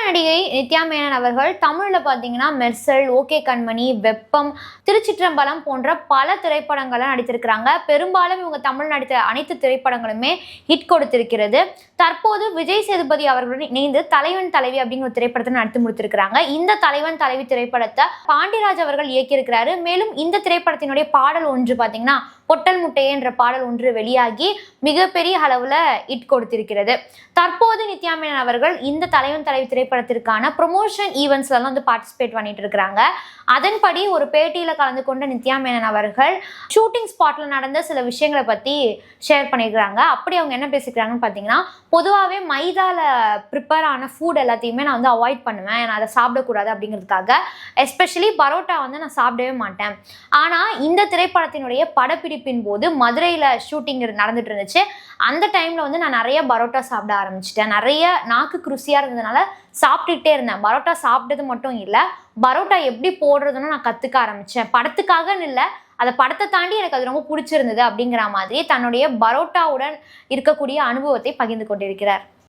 நடிகை நித்யா மேனன் அவர்கள் தமிழ்ல பாத்தீங்கன்னா மெர்சல், ஓகே கண்மணி, வெப்பம், திருச்சிற்றம்பலம் போன்ற பல திரைப்படங்களை நடித்திருக்கிறாங்க. பெரும்பாலும் இவங்க தமிழ் நடித்த அனைத்து திரைப்படங்களுமே ஹிட் கொடுத்திருக்கிறது. தற்போது விஜய் சேதுபதி அவர்களுடன் இணைந்து தலைவன் தலைவி அப்படிங்கிற ஒரு திரைப்படத்தை நடித்து முடித்திருக்கிறாங்க. இந்த தலைவன் தலைவி திரைப்படத்தை பாண்டியராஜ் அவர்கள் இயக்கியிருக்கிறாரு. மேலும் இந்த திரைப்படத்தினுடைய பாடல் ஒன்று பாத்தீங்கன்னா பொட்டல் முட்டையே என்ற பாடல் ஒன்று வெளியாகி மிகப்பெரிய அளவுல ஹிட் கொடுத்திருக்கிறது. தற்போது நித்யா மேனன் அவர்கள் இந்த தலைவன் தலைவி திரைப்படத்திற்கான ப்ரொமோஷன் ஈவெண்ட்ஸ்ல வந்து பார்ட்டிசிபேட் பண்ணிட்டு இருக்கிறாங்க. அதன்படி ஒரு பேட்டியில கலந்து கொண்ட நித்யா மேனன் அவர்கள் ஷூட்டிங் ஸ்பாட்ல நடந்த சில விஷயங்களை பத்தி ஷேர் பண்ணியிருக்கிறாங்க. அப்படி அவங்க என்ன பேசிக்கிறாங்கன்னு பார்த்தீங்கன்னா, பொதுவாகவே மைதால ப்ரிப்பேர் ஆன ஃபுட் எல்லாத்தையுமே நான் வந்து அவாய்ட் பண்ணுவேன், நான் அதை சாப்பிடக்கூடாது அப்படிங்கிறதுக்காக. எஸ்பெஷலி பரோட்டா வந்து நான் சாப்பிடவே மாட்டேன். ஆனால் இந்த திரைப்படத்தினுடைய படப்பிடிப்பின் போது மதுரையில் ஷூட்டிங் நடந்துட்டு இருந்துச்சு. அந்த டைமில் வந்து நான் நிறைய பரோட்டா சாப்பிட ஆரம்பிச்சிட்டேன். நிறைய நாக்குக்கு ருசியாக இருந்ததுனால சாப்பிட்டுட்டே இருந்தேன். பரோட்டா சாப்பிட்டது மட்டும் இல்லை, பரோட்டா எப்படி போடுறதுன்னு நான் கற்றுக்க ஆரம்பித்தேன். படத்துக்காகன்னு இல்லை, அதை படத்தை தாண்டி எனக்கு அது ரொம்ப பிடிச்சிருந்தது அப்படிங்கிற மாதிரி தன்னுடைய பரோட்டாவுடன் இருக்கக்கூடிய அனுபவத்தை பகிர்ந்து கொண்டிருக்கிறார்.